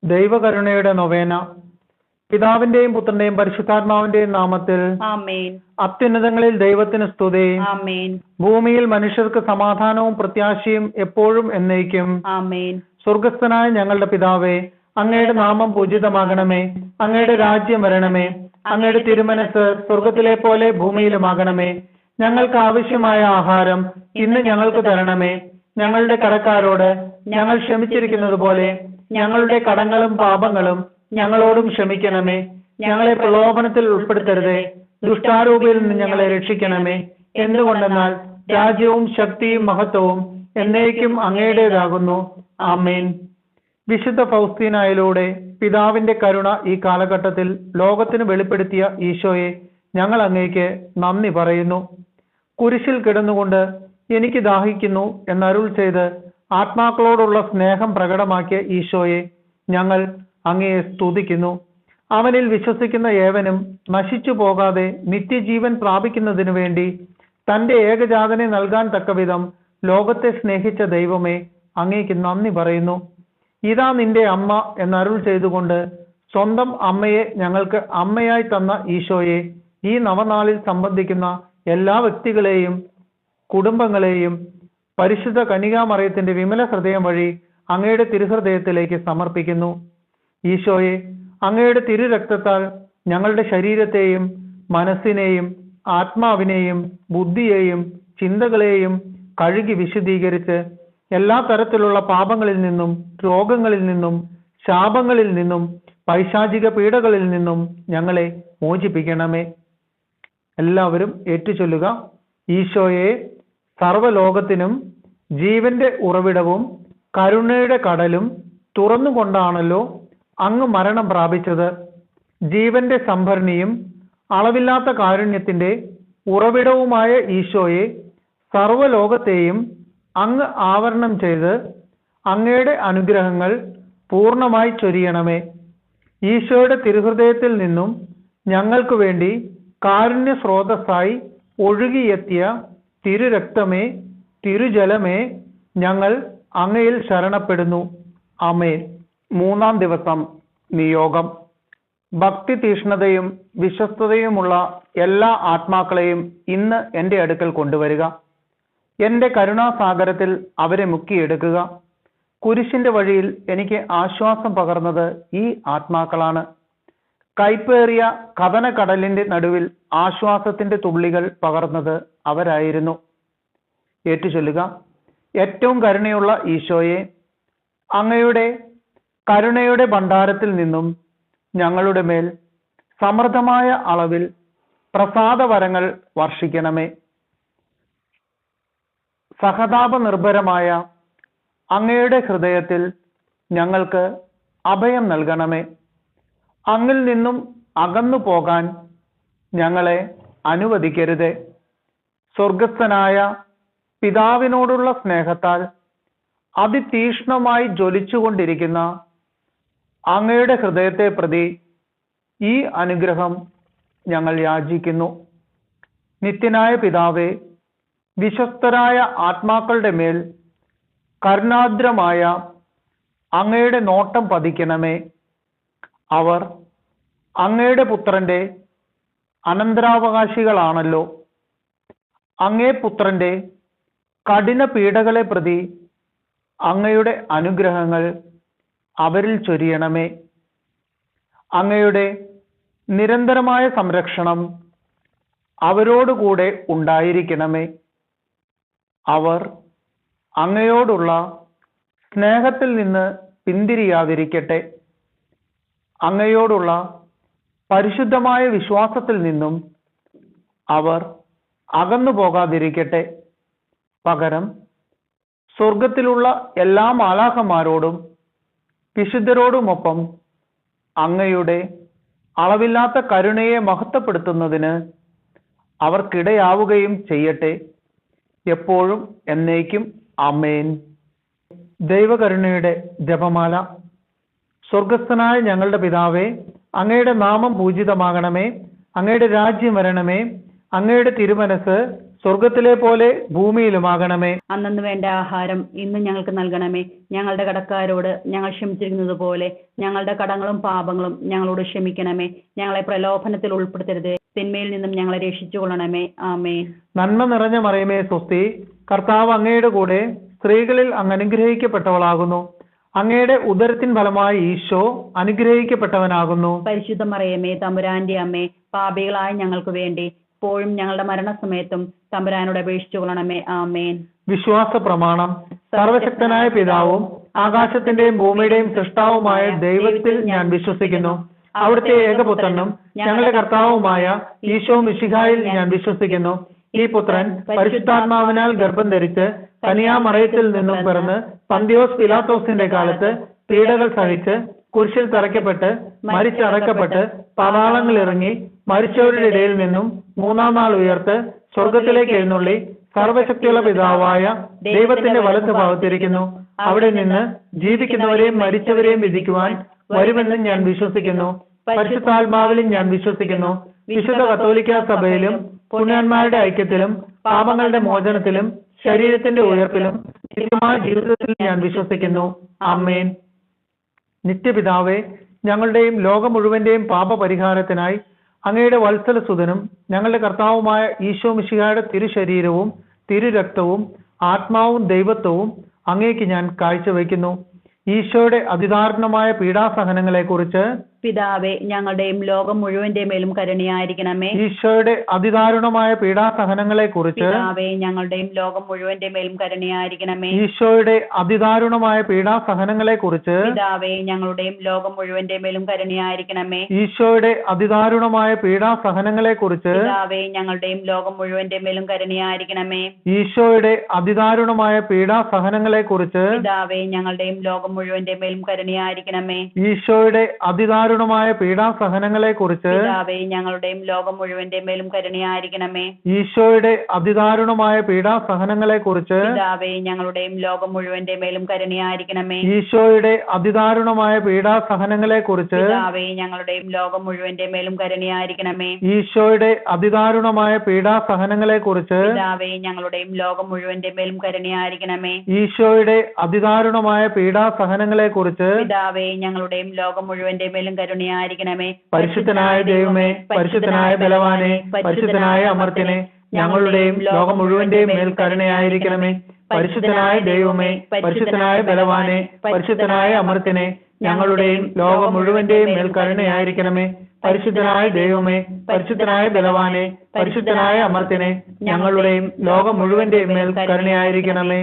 ദൈവകരുണയുടെ നൊവേന. പിതാവിന്റെയും പുത്രന്റെയും പരിശുദ്ധാത്മാവിന്റെയും നാമത്തിൽ ആമേൻ. അത്യുന്നതങ്ങളിൽ ദൈവത്തിന് സ്തുതി. ആമേൻ. ഭൂമിയിൽ മനുഷ്യർക്ക് സമാധാനവും പ്രത്യാശയും എപ്പോഴും എന്നേക്കും. ആമേൻ. സ്വർഗസ്ഥനായ ഞങ്ങളുടെ പിതാവേ, അങ്ങയുടെ നാമം പൂജിതമാകണമേ. അങ്ങയുടെ രാജ്യം വരണമേ. അങ്ങയുടെ തിരുമനസ് സ്വർഗത്തിലെ പോലെ ഭൂമിയിലുമാകണമേ. ഞങ്ങൾക്ക് ആവശ്യമായ ആഹാരം ഇന്ന് ഞങ്ങൾക്ക് തരണമേ. ഞങ്ങളുടെ കടക്കാരോട് ഞങ്ങൾ ക്ഷമിച്ചിരിക്കുന്നത് പോലെ ഞങ്ങളുടെ കടങ്ങളും പാപങ്ങളും ഞങ്ങളോടും ക്ഷമിക്കണമേ. ഞങ്ങളെ പ്രലോഭനത്തിൽ ഉൾപ്പെടുത്തരുതേ, ദുഷ്ടാരൂപിയിൽ നിന്ന് ഞങ്ങളെ രക്ഷിക്കണമേ. എന്തുകൊണ്ടെന്നാൽ രാജ്യവും ശക്തിയും മഹത്വവും എന്നേക്കും അങ്ങയുടേതാകുന്നു. ആമേൻ. വിശുദ്ധ ഫൗസ്തീനായിലൂടെ പിതാവിന്റെ കരുണ ഈ കാലഘട്ടത്തിൽ ലോകത്തിന് വെളിപ്പെടുത്തിയ ഈശോയെ ഞങ്ങൾ അങ്ങേക്ക് നന്ദി പറയുന്നു. കുരിശിൽ കിടന്നുകൊണ്ട് എനിക്ക് ദാഹിക്കുന്നു എന്നരുൾ ചെയ്ത് ആത്മാക്കളോടുള്ള സ്നേഹം പ്രകടമാക്കിയ ഈശോയെ ഞങ്ങൾ അങ്ങയെ സ്തുതിക്കുന്നു. അവനിൽ വിശ്വസിക്കുന്ന ഏവനും നശിച്ചു പോകാതെ നിത്യജീവൻ പ്രാപിക്കുന്നതിനു വേണ്ടി തന്റെ ഏകജാതനെ നൽകാൻ തക്കവിധം ലോകത്തെ സ്നേഹിച്ച ദൈവമേ, അങ്ങേക്ക് നന്ദി പറയുന്നു. ഇതാ നിന്റെ അമ്മ എന്നരുൾ ചെയ്തുകൊണ്ട് സ്വന്തം അമ്മയെ ഞങ്ങൾക്ക് അമ്മയായി തന്ന ഈശോയെ ഈ നവനാളിൽ സംബന്ധിക്കുന്ന എല്ലാ വ്യക്തികളെയും കുടുംബങ്ങളെയും പരിശുദ്ധ കന്യകാമറിയത്തിന്റെ വിമല ഹൃദയം വഴി അങ്ങയുടെ തിരുഹൃദയത്തിലേക്ക് സമർപ്പിക്കുന്നു. ഈശോയെ, അങ്ങയുടെ തിരുരക്തത്താൽ ഞങ്ങളുടെ ശരീരത്തെയും മനസ്സിനെയും ആത്മാവിനെയും ബുദ്ധിയെയും ചിന്തകളെയും കഴുകി വിശുദ്ധീകരിച്ച് എല്ലാ തരത്തിലുള്ള പാപങ്ങളിൽ നിന്നും രോഗങ്ങളിൽ നിന്നും ശാപങ്ങളിൽ നിന്നും പൈശാചിക പീഡകളിൽ നിന്നും ഞങ്ങളെ മോചിപ്പിക്കണമേ. എല്ലാവരും ഏറ്റുചൊല്ലുക. ഈശോയെ, സർവ്വലോകത്തിനും ജീവന്റെ ഉറവിടവും കരുണയുടെ കടലും തുറന്നുകൊണ്ടാണല്ലോ അങ്ങ് മരണം പ്രാപിച്ചത്. ജീവന്റെ സംഭരണിയും അളവില്ലാത്ത കാരുണ്യത്തിന്റെ ഉറവിടവുമായ ഈശോയെ, സർവ്വലോകത്തെയും അങ്ങ് ആവരണം ചെയ്ത് അങ്ങയുടെ അനുഗ്രഹങ്ങൾ പൂർണ്ണമായി ചൊരിയണമേ. ഈശോയുടെ തിരുഹൃദയത്തിൽ നിന്നും ഞങ്ങൾക്ക് വേണ്ടി കാരുണ്യ സ്രോതസ്സായി ഒഴുകിയെത്തിയ തിരുരക്തമേ, തിരുജലമേ, ഞങ്ങൾ അങ്ങയിൽ ശരണപ്പെടുന്നു. ആമേൻ. മൂന്നാം ദിവസം നിയോഗം. ഭക്തി തീഷ്ണതയും വിശ്വസ്തതയുമുള്ള എല്ലാ ആത്മാക്കളെയും ഇന്ന് എൻ്റെ അടുക്കൽ കൊണ്ടുവരിക. എൻ്റെ കരുണാസാഗരത്തിൽ അവരെ മുക്കിയെടുക്കുക. കുരിശിന്റെ വഴിയിൽ എനിക്ക് ആശ്വാസം പകർന്നത് ഈ ആത്മാക്കളാണ്. കൈപ്പേറിയ കഥനക്കടലിന്റെ നടുവിൽ ആശ്വാസത്തിന്റെ തുള്ളികൾ പകർന്നത് അവരായിരുന്നു. ഏറ്റുചൊല്ലുക. ഏറ്റവും കരുണയുള്ള ഈശോയെ, അങ്ങയുടെ കരുണയുടെ ഭണ്ഡാരത്തിൽ നിന്നും ഞങ്ങളുടെ മേൽ സമൃദ്ധമായ അളവിൽ പ്രസാദവരങ്ങൾ വർഷിക്കണമേ. സഹതാപ നിർഭരമായ അങ്ങയുടെ ഹൃദയത്തിൽ ഞങ്ങൾക്ക് അഭയം നൽകണമേ. അങ്ങിൽ നിന്നും അകന്നു പോകാൻ ഞങ്ങളെ അനുവദിക്കരുതേ. സ്വർഗസ്ഥനായ പിതാവിനോടുള്ള സ്നേഹത്താൽ അതിതീക്ഷ്ണമായി ജ്വലിച്ചുകൊണ്ടിരിക്കുന്ന അങ്ങയുടെ ഹൃദയത്തെ പ്രതി ഈ അനുഗ്രഹം ഞങ്ങൾ യാചിക്കുന്നു. നിത്യനായ പിതാവേ, വിശ്വസ്തരായ ആത്മാക്കളുടെ മേൽ കരുണാദ്രമായ അങ്ങയുടെ നോട്ടം പതിക്കണമേ. അവർ അങ്ങയുടെ പുത്രന്റെ അനന്തരാവകാശികളാണല്ലോ. അങ്ങേ പുത്രന്റെ കഠിന പീഡകളെ പ്രതി അങ്ങയുടെ അനുഗ്രഹങ്ങൾ അവരിൽ ചൊരിയണമേ. അങ്ങയുടെ നിരന്തരമായ സംരക്ഷണം അവരോടുകൂടെ ഉണ്ടായിരിക്കണമേ. അവർ അങ്ങയോടുള്ള സ്നേഹത്തിൽ നിന്ന് പിന്തിരിയാതിരിക്കട്ടെ. അങ്ങയോടുള്ള പരിശുദ്ധമായ വിശ്വാസത്തിൽ നിന്നും അവർ അകന്നു പോകാതിരിക്കട്ടെ. പകരം സ്വർഗത്തിലുള്ള എല്ലാ മാലാഖമാരോടും വിശുദ്ധരോടുമൊപ്പം അങ്ങയുടെ അളവില്ലാത്ത കരുണയെ മഹത്വപ്പെടുത്തുന്നതിന് അവർക്കിടയാവുകയും ചെയ്യട്ടെ. എപ്പോഴും എന്നേക്കും. ആമേൻ. ദൈവകരുണയുടെ ജപമാല. സ്വർഗസ്ഥനായ ഞങ്ങളുടെ പിതാവേ, അങ്ങയുടെ നാമം പൂജിതമാകണമേ. അങ്ങയുടെ രാജ്യം വരണമേ. അങ്ങയുടെ തിരുമനസ് സ്വർഗത്തിലെ പോലെ ഭൂമിയിലുമാകണമേ. അന്നു വേണ്ട ആഹാരം ഇന്ന് ഞങ്ങൾക്ക് നൽകണമേ. ഞങ്ങളുടെ കടക്കാരോട് ഞങ്ങൾ ക്ഷമിച്ചിരിക്കുന്നത് പോലെ ഞങ്ങളുടെ കടങ്ങളും പാപങ്ങളും ഞങ്ങളോട് ക്ഷമിക്കണമേ. ഞങ്ങളെ പ്രലോഭനത്തിൽ ഉൾപ്പെടുത്തരുത്, തിന്മയിൽ നിന്നും ഞങ്ങളെ രക്ഷിച്ചുകൊള്ളണമേ. ആമേൻ. നന്മ നിറഞ്ഞ മറിയമേ സ്വസ്തി, കർത്താവ് അങ്ങയുടെ കൂടെ സ്ത്രീകളിൽ അങ്ങ് അനുഗ്രഹിക്കപ്പെട്ടവളാകുന്നു. അങ്ങയുടെ ഉദരത്തിൻ ഫലമായി ഈശോ അനുഗ്രഹിക്കപ്പെട്ടവനാകുന്നു. പരിശുദ്ധ മറിയമേ തമ്പുരാന്റെ അമ്മേ, പാപികളായ ഞങ്ങൾക്ക് വേണ്ടി ഇപ്പോഴും ഞങ്ങളുടെ മരണസമയത്തും തമ്പുരാനോട് അപേക്ഷിച്ചു കൊള്ളണമേ. ആമേൻ. വിശ്വാസ പ്രമാണം. സർവശക്തനായ പിതാവും ആകാശത്തിന്റെയും ഭൂമിയുടെയും സൃഷ്ടാവുമായ ദൈവത്തിൽ ഞാൻ വിശ്വസിക്കുന്നു. അവിടുത്തെ ഏകപുത്രനും ഞങ്ങളുടെ കർത്താവുമായ ഈശോ മിശിഹായിൽ ഞാൻ വിശ്വസിക്കുന്നു. ഈ പുത്രൻ പരിശുദ്ധാത്മാവിനാൽ ഗർഭം ധരിച്ച് കന്യാമറിയത്തിൽ നിന്നും പിറന്ന് പന്തിയോസ് പിലാത്തോസിന്റെ കാലത്ത് പീഡകൾ സഹിച്ച് കുരിശിൽ തറയ്ക്കപ്പെട്ട് മരിച്ചടക്കപ്പെട്ട് പാതാളങ്ങളിറങ്ങി മരിച്ചവരുടെ ഇടയിൽ നിന്നും മൂന്നാം നാൾ ഉയർത്ത് സ്വർഗത്തിലേക്ക് എഴുന്നള്ളി സർവശക്തിയുള്ള പിതാവായ ദൈവത്തിന്റെ വലത്ത് ഭാഗത്തിരിക്കുന്നു. അവിടെ നിന്ന് ജീവിക്കുന്നവരെയും മരിച്ചവരെയും വിധിക്കുവാൻ വരുമെന്നും ഞാൻ വിശ്വസിക്കുന്നു. പരിശുദ്ധാത്മാവിലും ഞാൻ വിശ്വസിക്കുന്നു. വിശുദ്ധ കത്തോലിക്ക സഭയിലും പുണ്യന്മാരുടെ ഐക്യത്തിലും പാപങ്ങളുടെ മോചനത്തിലും ശരീരത്തിന്റെ ഉയർപ്പിലും നിത്യമായ ജീവിതത്തിൽ ഞാൻ വിശ്വസിക്കുന്നു. ആമേൻ. നിത്യപിതാവേ, ഞങ്ങളുടെയും ലോകം മുഴുവന്റെയും പാപപരിഹാരത്തിനായി അങ്ങയുടെ വത്സലസുതനും ഞങ്ങളുടെ കർത്താവുമായ ഈശോ മിശിഹായുടെ തിരുശരീരവും തിരുരക്തവും ആത്മാവും ദൈവത്വവും അങ്ങേക്ക് ഞാൻ കാഴ്ചവെക്കുന്നു. ഈശോയുടെ അതിദാരുണമായ പീഡാസഹനങ്ങളെക്കുറിച്ച് പിതാവേ ഞങ്ങളുടെയും ലോകം മുഴുവന്റെ മേലും കരുണയായിരിക്കണമേ. ഈശോയുടെ അതിദാരുണമായ പീഡാസഹനങ്ങളെക്കുറിച്ച് പിതാവേ ഞങ്ങളുടെയും ലോകം മുഴുവന്റെ മേലും കരുണയായിരിക്കണമേ. ഈശോയുടെ അതിദാരുണമായ പീഡാസഹനങ്ങളെക്കുറിച്ച് പിതാവേ ഞങ്ങളുടെയും ലോകം മുഴുവന്റെ മേലും കരുണയായിരിക്കണമേ. ഈശോയുടെ അതിദാരുണമായ പീഡാസഹനങ്ങളെക്കുറിച്ച് പിതാവേ ഞങ്ങളുടെയും ലോകം മുഴുവന്റെ മേലും കരുണയായിരിക്കണമേ. ഈശോയുടെ അതിദാരുണമായ പീഡാസഹനങ്ങളെക്കുറിച്ച് പിതാവേ ഞങ്ങളുടെയും ലോകം മുഴുവന്റെ മേലും കരുണയായിരിക്കണമേ. ഈശോയുടെ അതിദാരുണമായ പീഡാസഹനങ്ങളെക്കുറിച്ച് പിതാവേ ഞങ്ങളുടെയും ലോകം മുഴുവന്റെ മേലും കരുണയായിരിക്കണമേ. ഈശോയുടെ അതിദാരുണമായ പീഡാസഹനങ്ങളെക്കുറിച്ച് പിതാവേ ഞങ്ങളുടെയും ലോകം മുഴുവന്റെ മേലും കരുണയായിരിക്കണമേ. ഈശോയുടെ അതിദാരുണമായ പീഡാസഹനങ്ങളെക്കുറിച്ച് പിതാവേ ഞങ്ങളുടെയും ലോകം മുഴുവന്റെ മേലും കരുണയായിരിക്കണമേ. ഈശോയുടെ അതിദാരുണമായ പീഡാസഹനങ്ങളെക്കുറിച്ച് പിതാവേ ഞങ്ങളുടെയും ലോകം മുഴുവന്റെ മേലും കരുണയായിരിക്കണമേ. ഈശോയുടെ അതിദാരുണമായ പീഡാസഹനങ്ങളെക്കുറിച്ച് പിതാവേ ഞങ്ങളുടെയും ലോകം മുഴുവന്റെ മേലും കരുണയായിരിക്കണമേ. പരിശുദ്ധനായ ദൈവമേ, പരിശുദ്ധനായ ബലവാനെ, പരിശുദ്ധനായ അമർത്യനെ, ഞങ്ങളുടെയും ലോകം മുഴുവന്റെയും മേൽ കരുണയായിരിക്കണമേ. പരിശുദ്ധനായ ദൈവമേ, പരിശുദ്ധനായ ബലവാനെ, പരിശുദ്ധനായ അമർത്യനെ, ഞങ്ങളുടെയും ലോകം മുഴുവന്റെയും മേൽ കരുണയായിരിക്കണമേ. പരിശുദ്ധനായ ദൈവമേ, പരിശുദ്ധനായ ബലവാനെ, പരിശുദ്ധനായ അമർത്യനെ, ഞങ്ങളുടെയും ലോകം മുഴുവന്റെയും മേൽ കരുണയായിരിക്കണമേ.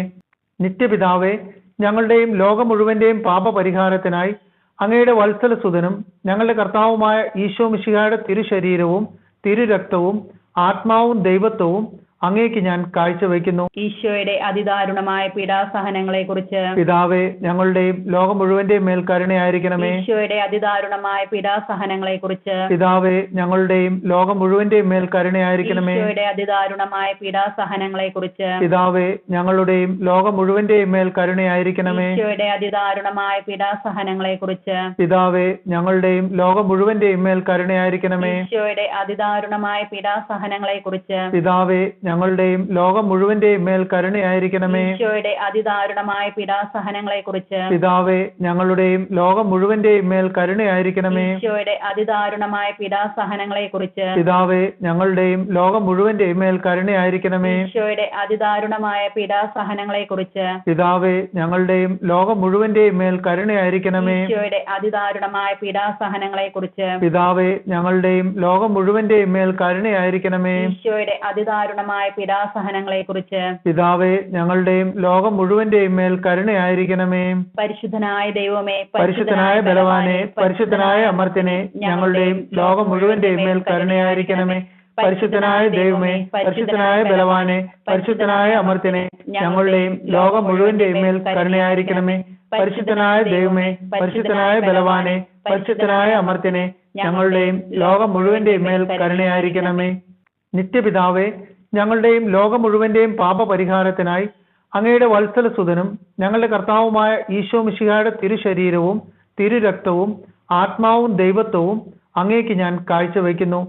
നിത്യപിതാവേ, ഞങ്ങളുടെയും ലോകം മുഴുവന്റെയും പാപപരിഹാരത്തിനായി അങ്ങയുടെ വത്സലസുതനും ഞങ്ങളുടെ കർത്താവുമായ ഈശോ മിശിഹായുടെ തിരുശരീരവും തിരുരക്തവും ആത്മാവും ദൈവത്വവും അങ്ങേക്ക് ഞാൻ കാഴ്ചവെക്കുന്നു. ഈശോയുടെ അതിദാരുണമായ പീഡാസഹനങ്ങളെക്കുറിച്ച് പിതാവേ ഞങ്ങളുടെയും ലോകം മുഴുവന്റെയും മേൽ കരുണയായിരിക്കണമേ. ഈശോയുടെ അതിദാരുണമായ പീഡാസഹനങ്ങളെക്കുറിച്ച് പിതാവേ ഞങ്ങളുടെയും ലോകം മുഴുവന്റെയും മേൽ കരുണയായിരിക്കണമേ. ഈശോയുടെ അതിദാരുണമായ പീഡാസഹനങ്ങളെക്കുറിച്ച് പിതാവേ ഞങ്ങളുടെയും ലോകം മുഴുവന്റെയും മേൽ കരുണയായിരിക്കണമേ. ഈശോയുടെ അതിദാരുണമായ പീഡാസഹനങ്ങളെക്കുറിച്ച് പിതാവേ ഞങ്ങളുടെയും ലോകം മുഴുവന്റെയും മേൽ കരുണയായിരിക്കണമേ. ഈശോയുടെ അതിദാരുണമായ പീഡാസഹനങ്ങളെക്കുറിച്ച് പിതാവേ ഞങ്ങളുടെയും ലോകം മുഴുവന്റെയും മേൽ കരുണയായിരിക്കണമേ. ഈശോയുടെ അതിദാരുണമായ പീഡാസഹനങ്ങളെക്കുറിച്ച് പിതാവേ ഞങ്ങളുടെയും ലോകം മുഴുവന്റെയും മേൽ കരുണയായിരിക്കണമേ. ഈശോയുടെ അതിദാരുണമായ പീഡാസഹനങ്ങളെക്കുറിച്ച് പിതാവേ ഞങ്ങളുടെയും ലോകം മുഴുവന്റെയും മേൽ കരുണയായിരിക്കണമേ. ഈശോയുടെ അതിദാരുണമായ പീഡാസഹനങ്ങളെക്കുറിച്ച് പിതാവേ ഞങ്ങളുടെയും ലോകം മുഴുവന്റെയും മേൽ കരുണയായിരിക്കണമേ. ഈശോയുടെ അതിദാരുണമായ പീഡാസഹനങ്ങളെക്കുറിച്ച് പിതാവേ ഞങ്ങളുടെയും ലോകം മുഴുവന്റെയും മേൽ കരുണയായിരിക്കണമേ. ഈശോയുടെ അതിദാരുണമായ പീഡാസഹനങ്ങളെക്കുറിച്ച് പിതാവേ ഞങ്ങളുടെയും ലോകം മുഴുവന്റെയും മേൽ കരുണയായിരിക്കണമേ. പരിശുദ്ധനായ ദൈവമേ, പരിശുദ്ധനായ ബലവാനെ, പരിശുദ്ധനായ അമർത്യനെ, ഞങ്ങളുടെയും ലോകം മുഴുവന്റെയും മേൽ കരുണയായിരിക്കണമേ. പരിശുദ്ധനായ ദൈവമേ, പരിശുദ്ധനായ ബലവാനെ, പരിശുദ്ധനായ അമർത്യനെ, ഞങ്ങളുടെയും ലോകം മുഴുവന്റെയും മേൽ കരുണയായിരിക്കണമേ. പരിശുദ്ധനായ ദൈവമേ, പരിശുദ്ധനായ ബലവാനെ, പരിശുദ്ധനായ അമർത്യനെ, ഞങ്ങളുടെയും ലോകം മുഴുവന്റെയും മേൽ കരുണയായിരിക്കണമേ. നിത്യപിതാവേ ഞങ്ങളുടെയും ലോകം മുഴുവന്റെയും പാപപരിഹാരത്തിനായി അങ്ങയുടെ വത്സലസുതനും ഞങ്ങളുടെ കർത്താവുമായ ഈശോ മിശിഹായുടെ തിരുശരീരവും തിരുരക്തവും ആത്മാവും ദൈവത്വവും അങ്ങേക്ക് ഞാൻ കാഴ്ചവെക്കുന്നു.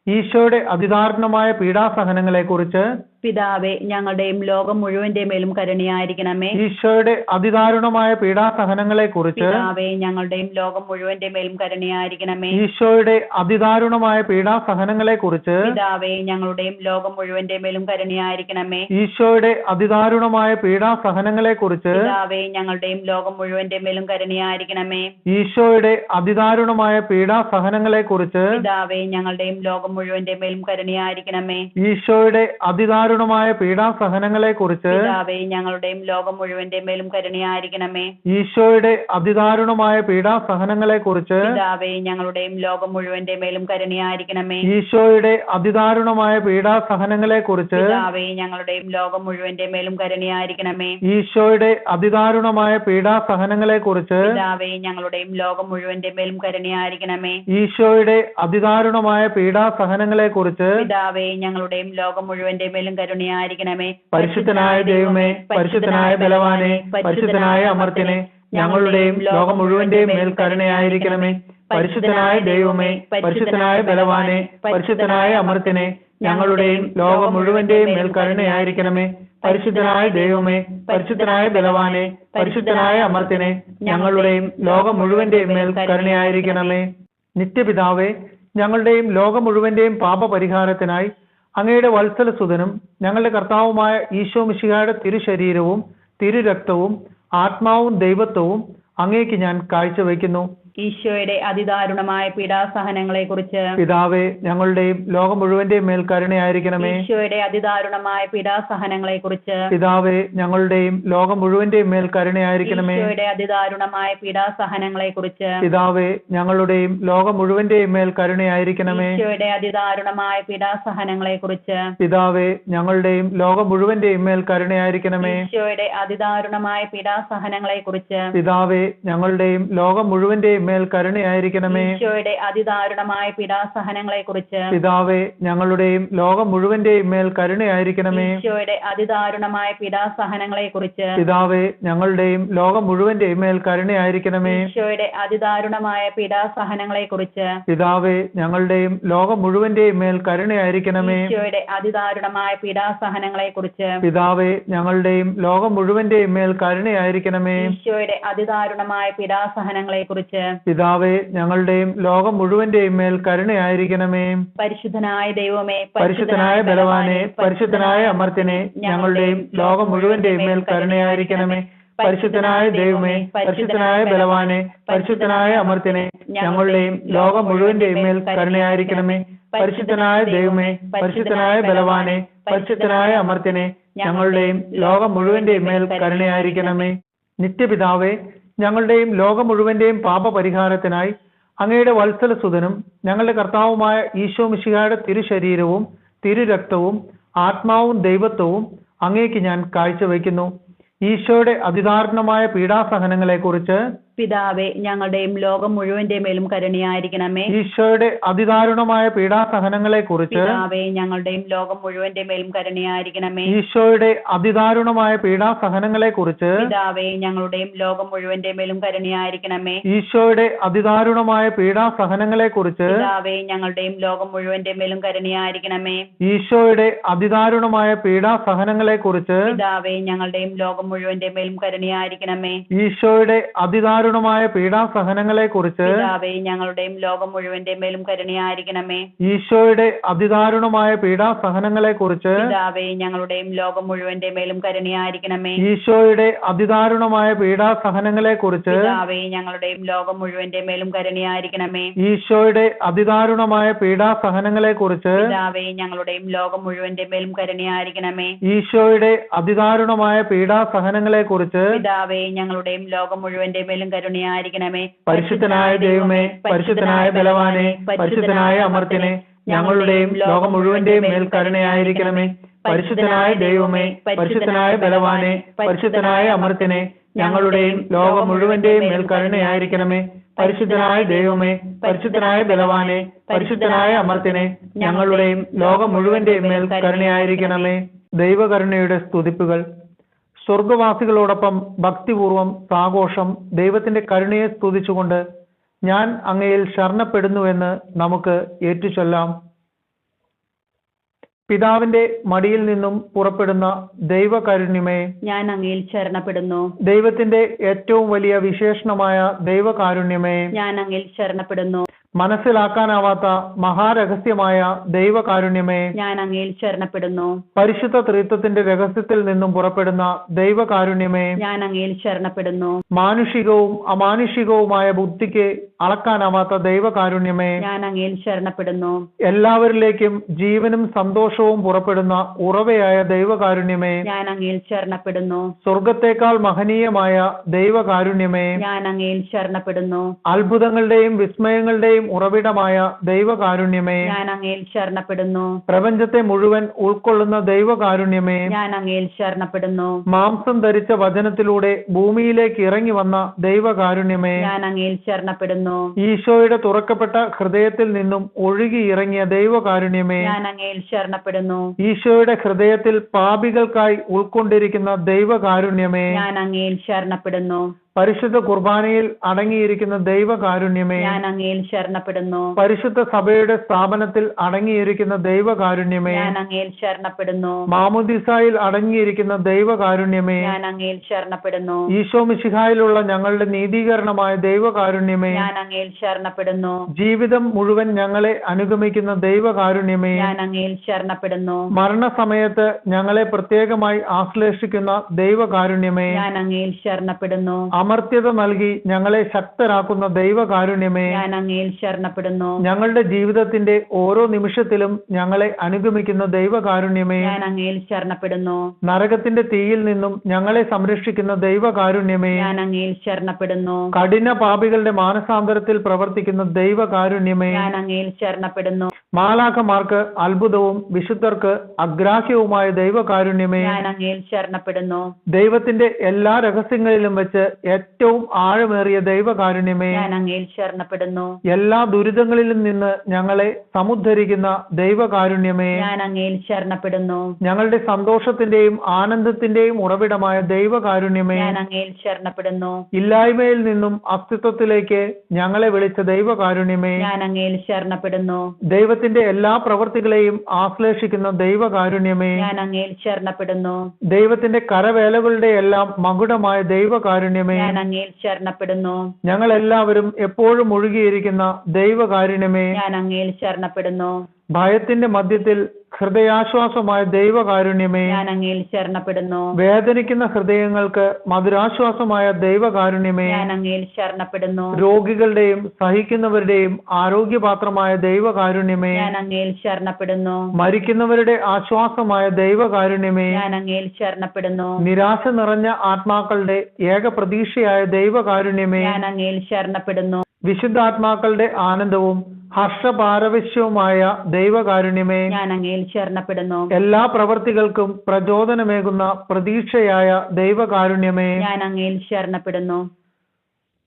ഈശോയുടെ അതിദാരുണമായ പീഡാസഹനങ്ങളെക്കുറിച്ച് പിതാവേ, ഞങ്ങളുടെയും ലോകം മുഴുവന്റെ മേലും കരുണയായിരിക്കണമേ. ഈശോയുടെ അതിദാരുണമായ പീഡാസഹനങ്ങളെക്കുറിച്ച് പിതാവേ, ഞങ്ങളുടെയും ലോകം മുഴുവന്റെ മേലും കരുണയായിരിക്കണമേ. ഈശോയുടെ അതിദാരുണമായ പീഡാസഹനങ്ങളെക്കുറിച്ച് പിതാവേ, ഞങ്ങളുടെയും ലോകം മുഴുവന്റെ മേലും കരുണയായിരിക്കണമേ. ഈശോയുടെ അതിദാരുണമായ പീഡാസഹനങ്ങളെക്കുറിച്ച് പിതാവേ, ഞങ്ങളുടെയും ലോകം മുഴുവന്റെ മേലും കരുണയായിരിക്കണമേ. ഈശോയുടെ അതിദാരുണമായ പീഡാസഹനങ്ങളെക്കുറിച്ച് പിതാവേ, ഞങ്ങളുടെയും ലോകം മുഴുവന്റെ മേലും കരുണയായിരിക്കണമേ. ഈശോയുടെ അതിദാരുണമായ പീഡാസഹനങ്ങളെക്കുറിച്ച് പിതാവേ, ഞങ്ങളുടെയും ലോകം മുഴുവന്റെ മേലും കരുണയായിരിക്കണമേ. ഈശോയുടെ അതിദാരുണമായ പീഡാസഹനങ്ങളെക്കുറിച്ച് പിതാവേ, ഞങ്ങളുടെയും ലോകം മുഴുവന്റെ മേലും കരുണയായിരിക്കണമേ. ഈശോയുടെ അതിദാരുണമായ പീഡാസഹനങ്ങളെക്കുറിച്ച് പിതാവേ, ഞങ്ങളുടെയും ലോകം മുഴുവന്റെ മേലും കരുണയായിരിക്കണമേ. ഈശോയുടെ അതിദാരുണമായ പീഡാസഹനങ്ങളെക്കുറിച്ച് പിതാവേ, ഞങ്ങളുടെയും ലോകം മുഴുവന്റെ മേലും കരുണയായിരിക്കണമേ. ഈശോയുടെ അതിദാരുണമായ പീഡാസഹനങ്ങളെക്കുറിച്ച് പിതാവേ, ഞങ്ങളുടെയും ലോകം മുഴുവന്റെ മേലും കരുണയായിരിക്കണമേ. പരിശുദ്ധനായ ദൈവമേ, പരിശുദ്ധനായ ബലവാനെ, പരിശുദ്ധനായ അമർത്യനെ, ഞങ്ങളുടെയും ലോകം മുഴുവന്റെയും മേൽ കരുണയായിരിക്കണമേ. പരിശുദ്ധനായ ദൈവമേ, പരിശുദ്ധനായ ബലവാനെ, പരിശുദ്ധനായ അമർത്യനെ, ഞങ്ങളുടെയും ലോകം മുഴുവന്റെയും മേൽ കരുണയായിരിക്കണമേ. പരിശുദ്ധനായ ദൈവമേ, പരിശുദ്ധനായ ബലവാനെ, പരിശുദ്ധനായ അമർത്യനെ, ഞങ്ങളുടെയും ലോകം മുഴുവന്റെയും മേൽ കരുണയായിരിക്കണമേ. നിത്യപിതാവേ, ഞങ്ങളുടെയും ലോകം മുഴുവന്റെയും പാപപരിഹാരത്തിനായി അങ്ങയുടെ വത്സലസുതനും ഞങ്ങളുടെ കർത്താവുമായ ഈശോ മിശിഹായുടെ തിരുശരീരവും തിരുരക്തവും ആത്മാവും ദൈവത്വവും അങ്ങേക്ക് ഞാൻ കാഴ്ചവെക്കുന്നു. ഈശോയുടെ അതിദാരുണമായ പീഡാസഹനങ്ങളെ കുറിച്ച് പിതാവേ, ഞങ്ങളുടെയും ലോകം മുഴുവന്റെയും മേൽ കരുണയായിരിക്കണമേ. ഈശോയുടെ അതിദാരുണമായ പീഡാസഹനങ്ങളെ കുറിച്ച് പിതാവേ, ഞങ്ങളുടെയും ലോകം മുഴുവന്റെയും മേൽ കരുണയായിരിക്കണമേ. ഈശോയുടെ അതിദാരുണമായ പീഡാസഹനങ്ങളെ കുറിച്ച് പിതാവേ, ഞങ്ങളുടെയും ലോകം മുഴുവന്റെയും മേൽ കരുണയായിരിക്കണമേ. ഈശോയുടെ അതിദാരുണമായ പീഡാസഹനങ്ങളെ കുറിച്ച് പിതാവേ, ഞങ്ങളുടെയും ലോകം മുഴുവന്റെയും മേൽ കരുണയായിരിക്കണമേ. ഈശോയുടെ അതിദാരുണമായ പീഡാസഹനങ്ങളെ കുറിച്ച് പിതാവേ, ഞങ്ങളുടെയും ലോകം മുഴുവന്റെയും മേൽ കരുണയായിരിക്കണമേ. ഈശോയുടെ അതിദാരുണമായ പീഡാസഹനങ്ങളെ കുറിച്ച് പിതാവേ, ഞങ്ങളുടെയും ലോകം മുഴുവന്റെയും മേൽ കരുണയായിരിക്കണമേ. ഈശോയുടെ അതിദാരുണമായ പീഡാസഹനങ്ങളെ കുറിച്ച് പിതാവേ, ഞങ്ങളുടെയും ലോകം മുഴുവന്റെയും മേൽ കരുണയായിരിക്കണമേ. ഈശോയുടെ അതിദാരുണമായ പീഡാസഹനങ്ങളെ കുറിച്ച് പിതാവേ, ഞങ്ങളുടെയും ലോകം മുഴുവന്റെയും മേൽ കരുണയായിരിക്കണമേ. ഈശോയുടെ അതിദാരുണമായ പീഡാസഹനങ്ങളെ കുറിച്ച് പിതാവേ, ഞങ്ങളുടെയും ലോകം മുഴുവന്റെയും മേൽ കരുണയായിരിക്കണമേ. ഈശോയുടെ അതിദാരുണമായ പീഡാസഹനങ്ങളെ കുറിച്ച് പിതാവേ, ഞങ്ങളുടെയും ലോകം മുഴുവന്റെയും മേൽ കരുണയായിരിക്കണമേ. പരിശുദ്ധനായ ദൈവമേ, പരിശുദ്ധനായ ബലവാനെ, പരിശുദ്ധനായ അമർത്യനെ, ഞങ്ങളുടെയും ലോകം മുഴുവന്റെയും മേൽ കരുണയായിരിക്കണമേ. പരിശുദ്ധനായ ദൈവമേ, പരിശുദ്ധനായ ബലവാനെ, പരിശുദ്ധനായ അമർത്യനെ, ഞങ്ങളുടെയും ലോകം മുഴുവന്റെയും മേൽ കരുണയായിരിക്കണമേ. പരിശുദ്ധനായ ദൈവമേ, പരിശുദ്ധനായ ബലവാനെ, പരിശുദ്ധനായ അമർത്യനെ, ഞങ്ങളുടെയും ലോകം മുഴുവന്റെയും മേൽ കരുണയായിരിക്കണമേ. നിത്യപിതാവേ, ഞങ്ങളുടെയും ലോകം മുഴുവന്റെയും പാപപരിഹാരത്തിനായി അങ്ങയുടെ വത്സലസുതനും ഞങ്ങളുടെ കർത്താവുമായ ഈശോ മിശിഹായുടെ തിരുശരീരവും തിരുരക്തവും ആത്മാവും ദൈവത്വവും അങ്ങേക്ക് ഞാൻ കാഴ്ചവെക്കുന്നു. ഈശോയുടെ അതിദാരുണമായ പീഡാസഹനങ്ങളെക്കുറിച്ച് പിതാവേ, ഞങ്ങളുടെയും ലോകം മുഴുവന്റെ മേലും കരുണയായിരിക്കണമേ. ഈശോയുടെ അതിദാരുണമായ പീഡാസഹനങ്ങളെക്കുറിച്ച് പിതാവേ, ഞങ്ങളുടെയും ലോകം മുഴുവന്റെ മേലും കരുണയായിരിക്കണമേ. ഈശോയുടെ അതിദാരുണമായ പീഡാസഹനങ്ങളെക്കുറിച്ച് പിതാവേ, ഞങ്ങളുടെയും ലോകം മുഴുവന്റെ മേലും കരുണയായിരിക്കണമേ. ഈശോയുടെ അതിദാരുണമായ പീഡാസഹനങ്ങളെക്കുറിച്ച് പിതാവേ, ഞങ്ങളുടെയും ലോകം മുഴുവന്റെ മേലും കരുണയായിരിക്കണമേ. ഈശോയുടെ അതിദാരുണമായ പീഡാസഹനങ്ങളെക്കുറിച്ച് പിതാവേ, ഞങ്ങളുടെയും ലോകം മുഴുവന്റെ മേലും കരുണയായിരിക്കണമേ. ഈശോയുടെ അതിദാരുണമായ പീഡാസഹനങ്ങളെക്കുറിച്ച് പിതാവേ, ഞങ്ങളുടെയും ലോകം മുഴുവന്റെ മേലും കരുണയായിരിക്കണമേ. ഈശോയുടെ അതിദാരുണമായ പീഡാസഹനങ്ങളെക്കുറിച്ച് പിതാവേ, ഞങ്ങളുടെയും ലോകം മുഴുവന്റെ മേലും കരുണയായിരിക്കണമേ. ഈശോയുടെ അതിദാരുണമായ പീഡാസഹനങ്ങളെക്കുറിച്ച് പിതാവേ, ഞങ്ങളുടെയും ലോകം മുഴുവന്റെ മേലും കരുണയായിരിക്കണമേ. ഈശോയുടെ അതിദാരുണമായ പീഡാസഹനങ്ങളെക്കുറിച്ച് പിതാവേ, ഞങ്ങളുടെയും ലോകം മുഴുവന്റെ മേലും കരുണയായിരിക്കണമേ. ഈശോയുടെ അതിദാരുണമായ പീഡാസഹനങ്ങളെക്കുറിച്ച് പിതാവേ, ഞങ്ങളുടെയും ലോകം മുഴുവന്റെ മേലും കരുണയായിരിക്കണമേ. പരിശുദ്ധനായ ദൈവമേ, പരിശുദ്ധനായ ബലവാനെ, പരിശുദ്ധനായ അമർത്യനെ, ഞങ്ങളുടെയും ലോകം മുഴുവന്റെയും മേൽ കരുണയായിരിക്കണമേ. പരിശുദ്ധനായ ദൈവമേ, പരിശുദ്ധനായ ബലവാനെ, പരിശുദ്ധനായ അമർത്യനെ, ഞങ്ങളുടെയും ലോകം മുഴുവന്റെയും മേൽ കരുണയായിരിക്കണമേ. പരിശുദ്ധനായ ദൈവമേ, പരിശുദ്ധനായ ബലവാനെ, പരിശുദ്ധനായ അമർത്യനെ, ഞങ്ങളുടെയും ലോകം മുഴുവന്റെയും മേൽ കരുണയായിരിക്കണമേ. ദൈവകരുണയുടെ സ്തുതിപ്പുകൾ. സ്വർഗവാസികളോടൊപ്പം ഭക്തിപൂർവം സാഘോഷം ദൈവത്തിന്റെ കരുണയെ സ്തുതിച്ചുകൊണ്ട് ഞാൻ അങ്ങയിൽ ശരണപ്പെടുന്നുവെന്ന് നമുക്ക് ഏറ്റുചൊല്ലാം. പിതാവിന്റെ മടിയിൽ നിന്നും പുറപ്പെടുന്ന ദൈവകാരുണ്യമേ, ഞാൻ അങ്ങയിൽ ശരണപ്പെടുന്നു. ദൈവത്തിന്റെ ഏറ്റവും വലിയ വിശേഷണമായ ദൈവകാരുണ്യമേ, ഞാൻ അങ്ങയിൽ ശരണപ്പെടുന്നു. മനസ്സിലാക്കാനാവാത്ത മഹാരഹസ്യമായ ദൈവകാരുണ്യമേ, ഞാൻ അങ്ങയിൽ ശരണപ്പെടുന്നു. പരിശുദ്ധ ത്രിത്വത്തിന്റെ രഹസ്യത്തിൽ നിന്നും പുറപ്പെടുന്ന ദൈവകാരുണ്യമേ, ഞാൻ അങ്ങയിൽ ശരണപ്പെടുന്നു. മാനുഷികവും അമാനുഷികവുമായ ബുദ്ധിക്ക് അളക്കാനാവാത്ത ദൈവകാരുണ്യമേ, ഞാൻ അങ്ങയിൽ ശരണപ്പെടുന്നു. എല്ലാവരിലേക്കും ജീവനും സന്തോഷവും പുറപ്പെടുന്ന ഉറവയായ ദൈവകാരുണ്യമേ, ഞാൻ അങ്ങയിൽ ശരണപ്പെടുന്നു. സ്വർഗത്തേക്കാൾ മഹനീയമായ ദൈവകാരുണ്യമേ, ഞാൻ അങ്ങയിൽ ശരണപ്പെടുന്നു. അത്ഭുതങ്ങളുടെയും വിസ്മയങ്ങളുടെയും ഉറവിടമായ ദൈവകാരുണ്യമേ, ഞാൻ അങ്ങയിൽ ശരണപ്പെടുന്നു. പ്രപഞ്ചത്തെ മുഴുവൻ ഉൾക്കൊള്ളുന്ന ദൈവകാരുണ്യമേ, ഞാൻ അങ്ങയിൽ ശരണപ്പെടുന്നു. മാംസം ധരിച്ച വചനത്തിലൂടെ ഭൂമിയിലേക്ക് ഇറങ്ങി വന്ന ദൈവകാരുണ്യമേ, ഞാൻ അങ്ങയിൽ ശരണപ്പെടുന്നു. ഈശോയുടെ തുറക്കപ്പെട്ട ഹൃദയത്തിൽ നിന്നും ഒഴുകി ഇറങ്ങിയ ദൈവകാരുണ്യമേ, ഞാൻ അങ്ങയിൽ ശരണപ്പെടുന്നു. ഈശോയുടെ ഹൃദയത്തിൽ പാപികൾക്കായി ഉൾക്കൊണ്ടിരിക്കുന്ന ദൈവകാരുണ്യമേ, ഞാൻ അങ്ങയിൽ ശരണപ്പെടുന്നു. പരിശുദ്ധ കുർബാനയിൽ അടങ്ങിയിരിക്കുന്ന ദൈവകാരുണ്യമേ, ഞാൻ അങ്ങയിൽ ശരണപ്പെടുന്നു. പരിശുദ്ധ സഭയുടെ സ്ഥാപനത്തിൽ അടങ്ങിയിരിക്കുന്ന ദൈവകാരുണ്യമേ, ഞാൻ അങ്ങയിൽ ശരണപ്പെടുന്നു. മാമുദിസായിൽ അടങ്ങിയിരിക്കുന്ന ദൈവകാരുണ്യമേ, ഞാൻ അങ്ങയിൽ ശരണപ്പെടുന്നു. ഈശോ മിശിഹായിലുള്ള ഞങ്ങളുടെ നീതീകരണമായ ദൈവകാരുണ്യമേ, ഞാൻ അങ്ങയിൽ ശരണപ്പെടുന്നു. ജീവിതം മുഴുവൻ ഞങ്ങളെ അനുഗമിക്കുന്ന ദൈവകാരുണ്യമേ, ഞാൻ അങ്ങയിൽ ശരണപ്പെടുന്നു. മരണസമയത്ത് ഞങ്ങളെ പ്രത്യേകമായി ആശ്ലേഷിക്കുന്ന ദൈവകാരുണ്യമേ, ഞാൻ അങ്ങയിൽ ശരണപ്പെടുന്നു. അമർത്യത നൽകി ഞങ്ങളെ ശക്തരാക്കുന്ന ദൈവകാരുണ്യമേ, ഞാൻ അങ്ങയിൽ ശരണപ്പെടുന്നു. ഞങ്ങളുടെ ജീവിതത്തിന്റെ ഓരോ നിമിഷത്തിലും ഞങ്ങളെ അനുഗമിക്കുന്ന ദൈവകാരുണ്യമേ, ഞാൻ അങ്ങയിൽ ശരണപ്പെടുന്നു. നരകത്തിന്റെ തീയിൽ നിന്നും ഞങ്ങളെ സംരക്ഷിക്കുന്ന ദൈവകാരുണ്യമേ, ഞാൻ അങ്ങയിൽ ശരണപ്പെടുന്നു. കഠിന പാപികളുടെ മാനസാന്തരത്തിൽ പ്രവർത്തിക്കുന്ന ദൈവകാരുണ്യമേ, ഞാൻ അങ്ങയിൽ ശരണപ്പെടുന്നു. മാലാഖമാർക്ക് അത്ഭുതവും വിശുദ്ധർക്ക് അഗ്രാഹ്യവുമായ ദൈവകാരുണ്യമേ, ഞാൻ അങ്ങയിൽ ശരണപ്പെടുന്നു. ദൈവത്തിന്റെ എല്ലാ രഹസ്യങ്ങളിലും വെച്ച് ഏറ്റവും ആഴമേറിയ ദൈവകാരുണ്യമേ, ഞാൻ അങ്ങയിൽ ശരണപ്പെടുന്നു. എല്ലാ ദുരിതങ്ങളിലും നിന്ന് ഞങ്ങളെ സമുദ്ധരിക്കുന്ന ദൈവകാരുണ്യമേ, ഞാൻ അങ്ങയിൽ ശരണപ്പെടുന്നു. ഞങ്ങളുടെ സന്തോഷത്തിന്റെയും ആനന്ദത്തിന്റെയും ഉറവിടമായ ദൈവകാരുണ്യമേ, ഞാൻ അങ്ങയിൽ ശരണപ്പെടുന്നു. ഇല്ലായ്മയിൽ നിന്നും അസ്തിത്വത്തിലേക്ക് ഞങ്ങളെ വിളിച്ച ദൈവകാരുണ്യമേ, ഞാൻ അങ്ങയിൽ ശരണപ്പെടുന്നു. ദൈവത്തിന്റെ എല്ലാ പ്രവൃത്തികളെയും ആശ്ലേഷിക്കുന്ന ദൈവകാരുണ്യമേ, ഞാൻ അങ്ങയിൽ ശരണപ്പെടുന്നു. ദൈവത്തിന്റെ കരവേലകളുടെ എല്ലാം മകുടമായ ദൈവകാരുണ്യമേ, ഞാൻ അങ്ങയിൽ ശരണപ്പെടുന്നു. ഞങ്ങൾ എല്ലാവരും എപ്പോഴും ഒഴുകിയിരിക്കുന്ന ദൈവകാരുണ്യമേ, ഞാൻ അങ്ങയിൽ ശരണപ്പെടുന്നു. ഭയത്തിന്റെ മധ്യത്തിൽ ഹൃദയാശ്വാസമായ ദൈവകാരുണ്യമേ, ഞാൻ അങ്ങയിൽ ശരണപ്പെടുന്നു. വേദനിക്കുന്ന ഹൃദയങ്ങൾക്ക് മധുരാശ്വാസമായ ദൈവകാരുണ്യമേ, ഞാൻ അങ്ങയിൽ ശരണപ്പെടുന്നു. രോഗികളുടെയും സഹിക്കുന്നവരുടെയും ആരോഗ്യപാത്രമായ ദൈവകാരുണ്യമേ, ഞാൻ അങ്ങയിൽ ശരണപ്പെടുന്നു. മരിക്കുന്നവരുടെ ആശ്വാസമായ ദൈവകാരുണ്യമേ, ഞാൻ അങ്ങയിൽ ശരണപ്പെടുന്നു. നിരാശ നിറഞ്ഞ ആത്മാക്കളുടെ ഏക പ്രതീക്ഷയായ ദൈവകാരുണ്യമേ, ഞാൻ അങ്ങയിൽ ശരണപ്പെടുന്നു. വിശുദ്ധാത്മാക്കളുടെ ആനന്ദവും ഹർഷപാരവശ്യവുമായ ദൈവകാരുണ്യമേ, ഞാൻ അങ്ങയിൽ ശരണപ്പെടുന്നു. എല്ലാ പ്രവർത്തികൾക്കും പ്രചോദനമേകുന്ന പ്രതീക്ഷയായ ദൈവകാരുണ്യമേ, ഞാൻ അങ്ങയിൽ ശരണപ്പെടുന്നു.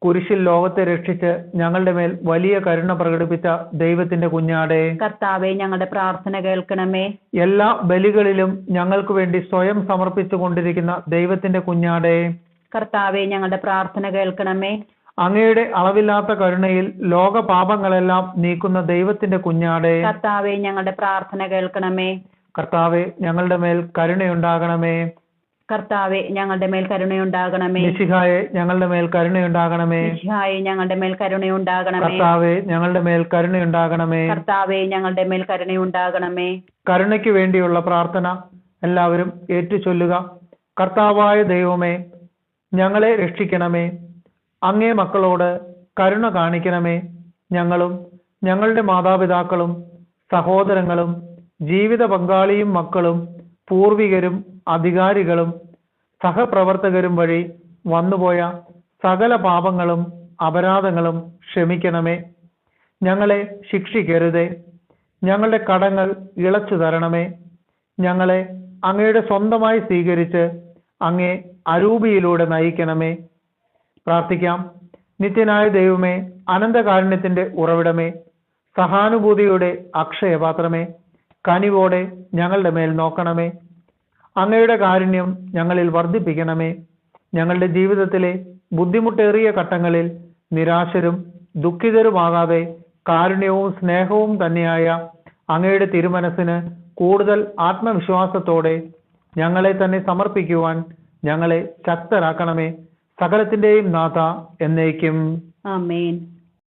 കുരിശിൽ ലോകത്തെ രക്ഷിച്ച് ഞങ്ങളുടെ മേൽ വലിയ കരുണ പ്രകടിപ്പിച്ച ദൈവത്തിന്റെ കുഞ്ഞാടേ, കർത്താവെ, ഞങ്ങളുടെ പ്രാർത്ഥന കേൾക്കണമേ. എല്ലാ ബലികളിലും ഞങ്ങൾക്ക് വേണ്ടി സ്വയം സമർപ്പിച്ചു കൊണ്ടിരിക്കുന്ന ദൈവത്തിന്റെ കുഞ്ഞാടേ, കർത്താവെ, ഞങ്ങളുടെ പ്രാർത്ഥന കേൾക്കണമേ. അങ്ങയുടെ അളവില്ലാത്ത കരുണയിൽ ലോക പാപങ്ങളെല്ലാം നീക്കുന്ന ദൈവത്തിന്റെ കുഞ്ഞാടേ, കർത്താവെ, ഞങ്ങളുടെ പ്രാർത്ഥന കേൾക്കണമേ. കർത്താവെ, ഞങ്ങളുടെ മേൽ കരുണയുണ്ടാകണമേ. കർത്താവെ, ഞങ്ങളുടെ മേൽ കരുണയുണ്ടാകണമേ. മിശിഹായെ, ഞങ്ങളുടെ മേൽ കരുണയുണ്ടാകണമേ. മിശിഹായെ, ഞങ്ങളുടെ മേൽ കരുണയുണ്ടാകണമേ. കർത്താവെ, ഞങ്ങളുടെ മേൽ കരുണയുണ്ടാകണമേ. കർത്താവെ, ഞങ്ങളുടെ മേൽ കരുണയുണ്ടാകണമേ. കരുണയ്ക്ക് വേണ്ടിയുള്ള പ്രാർത്ഥന എല്ലാവരും ഏറ്റുചൊല്ലുക. കർത്താവായ ദൈവമേ, ഞങ്ങളെ രക്ഷിക്കണമേ. അങ്ങേ മക്കളോട് കരുണ കാണിക്കണമേ. ഞങ്ങളും ഞങ്ങളുടെ മാതാപിതാക്കളും സഹോദരങ്ങളും ജീവിത പങ്കാളിയും മക്കളും പൂർവികരും അധികാരികളും സഹപ്രവർത്തകരും വഴി വന്നുപോയ സകല പാപങ്ങളും അപരാധങ്ങളും ക്ഷമിക്കണമേ. ഞങ്ങളെ ശിക്ഷിക്കരുതേ. ഞങ്ങളുടെ കടങ്ങൾ ഇളച്ചു തരണമേ. ഞങ്ങളെ അങ്ങയുടെ സ്വന്തമായി സ്വീകരിച്ച് അങ്ങേ അരൂപിയിലൂടെ നയിക്കണമേ. പ്രാർത്ഥിക്കാം. നിത്യനായ ദൈവമേ, അനന്തകാരുണ്യത്തിന്റെ ഉറവിടമേ, സഹാനുഭൂതിയുടെ അക്ഷയപാത്രമേ, കനിവോടെ ഞങ്ങളുടെ മേൽ നോക്കണമേ. അങ്ങയുടെ കാരുണ്യം ഞങ്ങളിൽ വർദ്ധിപ്പിക്കണമേ. ഞങ്ങളുടെ ജീവിതത്തിലെ ബുദ്ധിമുട്ടേറിയ ഘട്ടങ്ങളിൽ നിരാശരും ദുഃഖിതരുമാകാതെ കാരുണ്യവും സ്നേഹവും തന്നെയായ അങ്ങയുടെ തിരുമനസ്സിന് കൂടുതൽ ആത്മവിശ്വാസത്തോടെ ഞങ്ങളെ തന്നെ സമർപ്പിക്കുവാൻ ഞങ്ങളെ ശക്തരാക്കണമേ. സകലത്തിന്റെയും നാഥ എന്നേക്കും. ആമേൻ.